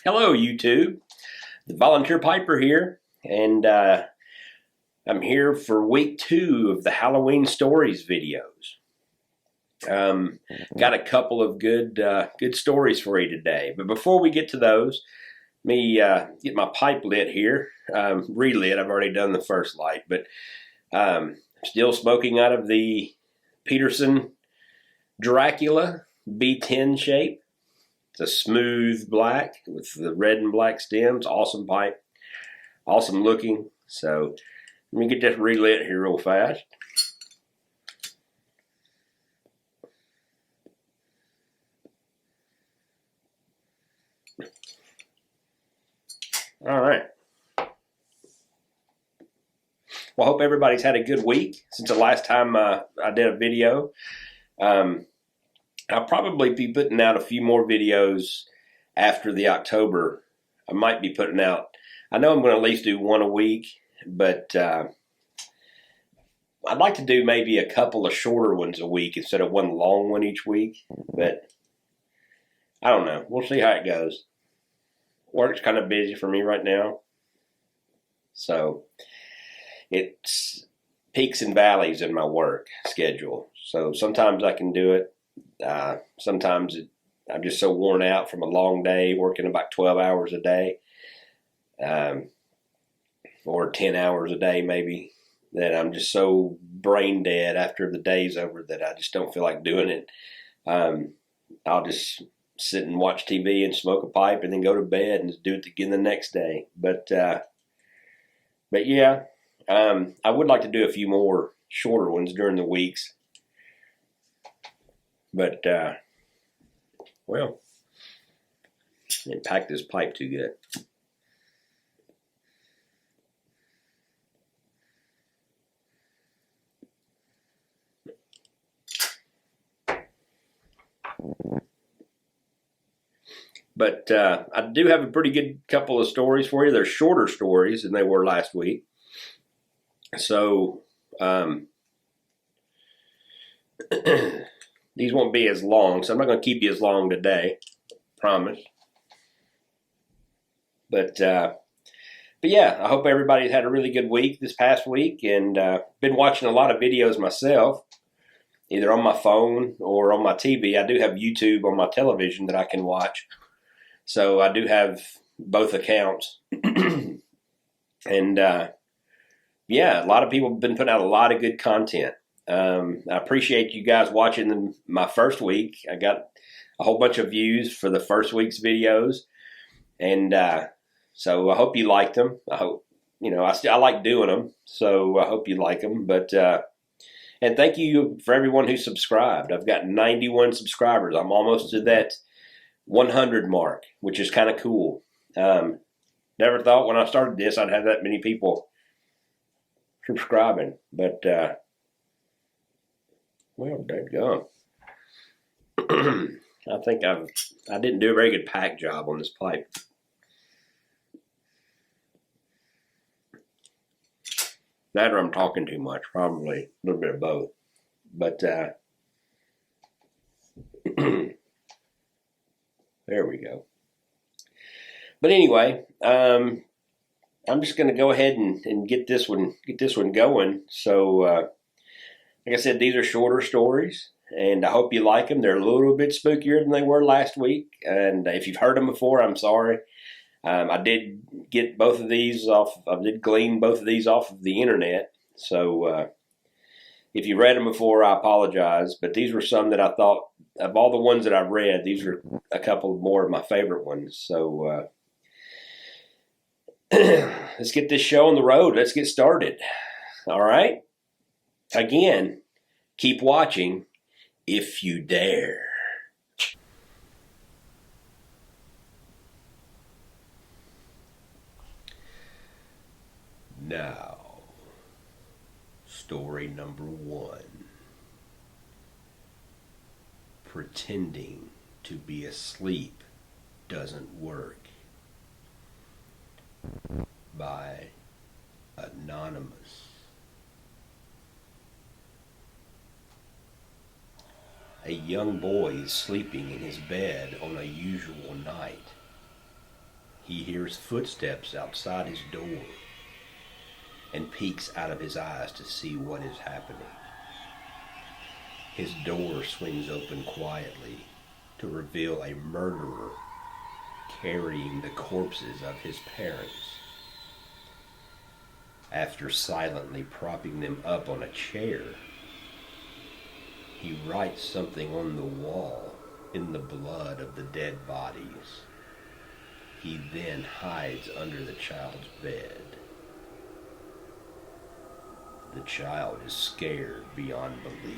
Hello, YouTube. The Volunteer Piper here, and I'm here for week 2 of the Halloween Stories videos. Got a couple of good stories for you today, but before we get to those, let me get my pipe lit here. Relit. I've already done the first light, but still smoking out of the Peterson Dracula B10 shape. It's a smooth black with the red and black stems. Awesome pipe. Awesome looking. So let me get this relit here real fast. All right. Well, I hope everybody's had a good week since the last time I did a video. I'll probably be putting out a few more videos after the October. I might be putting out, I know I'm going to at least do one a week, but I'd like to do maybe a couple of shorter ones a week instead of one long one each week. But I don't know. We'll see how it goes. Work's kind of busy for me right now. So it's peaks and valleys in my work schedule. So sometimes I can do it. Sometimes I'm just so worn out from a long day, working about 12 hours a day, or 10 hours a day maybe, that I'm just so brain dead after the day's over that I just don't feel like doing it. I'll just sit and watch TV and smoke a pipe and then go to bed and do it again the next day. But yeah, I would like to do a few more shorter ones during the weeks. But, well, I didn't pack this pipe too good. But I do have a pretty good couple of stories for you. They're shorter stories than they were last week. So these won't be as long. So I'm not going to keep you as long today. Promise. But yeah, I hope everybody had a really good week this past week. And been watching a lot of videos myself, either on my phone or on my TV. I do have YouTube on my television that I can watch. So I do have both accounts. And yeah, a lot of people have been putting out a lot of good content. I appreciate you guys watching my first week. I got a whole bunch of views for the first week's videos. And so I hope you liked them. I hope, I like doing them. So I hope you like them. But and thank you for everyone who subscribed. I've got 91 subscribers. I'm almost to that 100 mark, which is kind of cool. Never thought when I started this I'd have that many people subscribing, but well, dadgum. I think I didn't do a very good pack job on this pipe. That or I'm talking too much, probably a little bit of both. But there we go. But anyway, I'm just going to go ahead and get this one going. So, like I said, these are shorter stories, and I hope you like them. They're a little bit spookier than they were last week. And if you've heard them before, I'm sorry. I did get both of these off. I did glean both of these off of the internet. So if you read them before, I apologize. But these were some that I thought, of all the ones that I've read, these are a couple more of my favorite ones. So let's get this show on the road. Let's get started. All right. Again, keep watching if you dare. Now, story number 1. Pretending to be asleep doesn't work. By Anonymous. A young boy is sleeping in his bed on a usual night. he hears footsteps outside his door and peeks out of his eyes to see what is happening. His door swings open quietly to reveal a murderer carrying the corpses of his parents. After silently propping them up on a chair, he writes something on the wall in the blood of the dead bodies. He then hides under the child's bed. The child is scared beyond belief.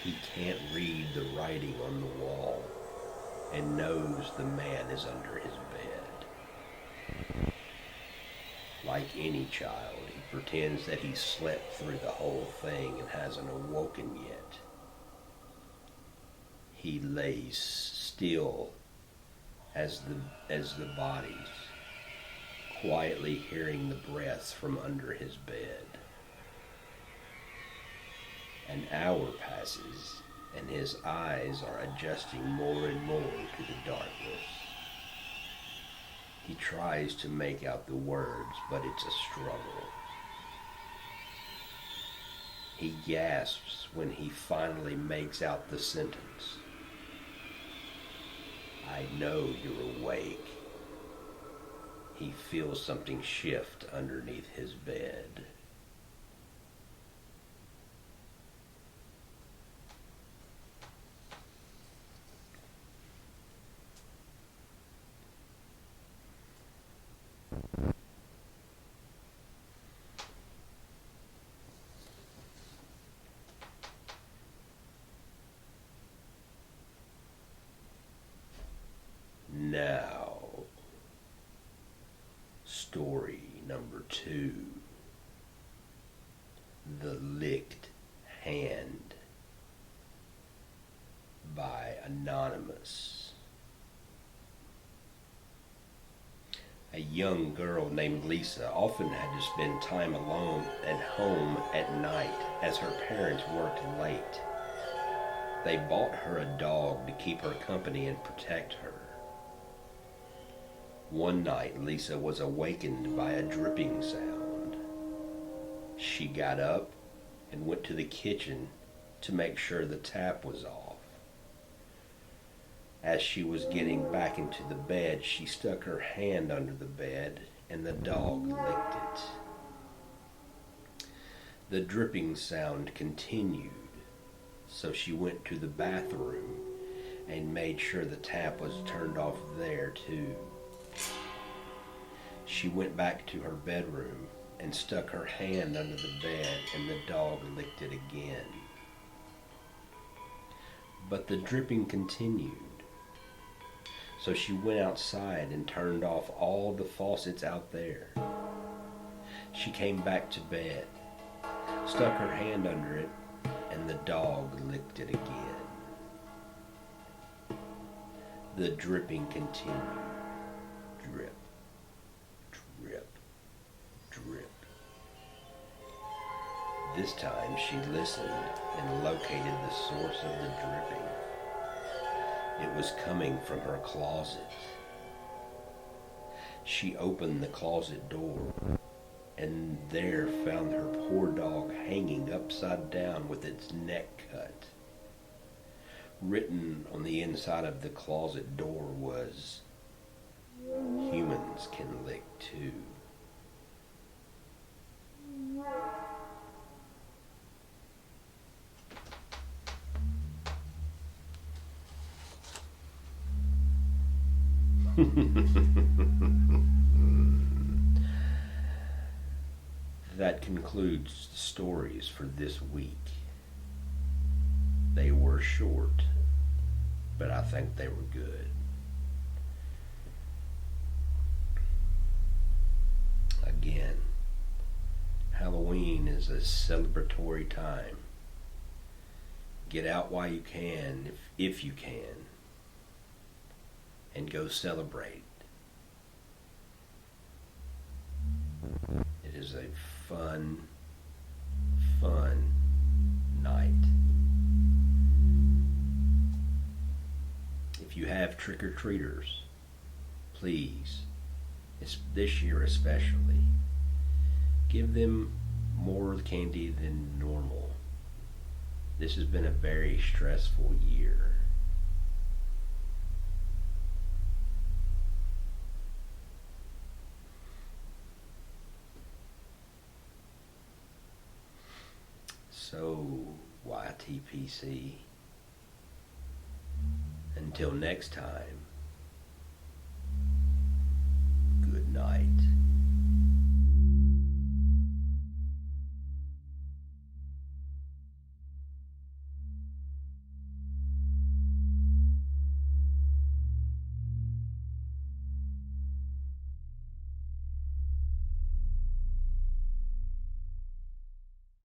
He can't read the writing on the wall and knows the man is under his bed. Like any child, he pretends that he slept through the whole thing and hasn't awoken yet. He lays still as the bodies, quietly hearing the breaths from under his bed. An hour passes, and his eyes are adjusting more and more to the darkness. He tries to make out the words, but it's a struggle. He gasps when he finally makes out the sentence. I know you're awake. He feels something shift underneath his bed. Now, story number 2. The Licked Hand by Anonymous. A young girl named Lisa often had to spend time alone at home at night as her parents worked late. They bought her a dog to keep her company and protect her. One night, Lisa was awakened by a dripping sound. She got up and went to the kitchen to make sure the tap was off. As she was getting back into the bed, she stuck her hand under the bed and the dog licked it. The dripping sound continued, so she went to the bathroom and made sure the tap was turned off there too. She went back to her bedroom and stuck her hand under the bed and the dog licked it again. But the dripping continued. So she went outside and turned off all the faucets out there. She came back to bed, stuck her hand under it, and the dog licked it again. The dripping continued. Drip, drip, drip. This time she listened and located the source of the dripping. It was coming from her closet. She opened the closet door and there found her poor dog hanging upside down with its neck cut. Written on the inside of the closet door was, "Humans can lick too." That concludes the stories for this week. They were short, but I think they were good. Again, Halloween is a celebratory time. Get out while you can, if you can, and go celebrate. It is a fun night. If you have trick-or-treaters, please, this year especially, give them more candy than normal. This has been a very stressful year. So, YTPC, until next time, good night.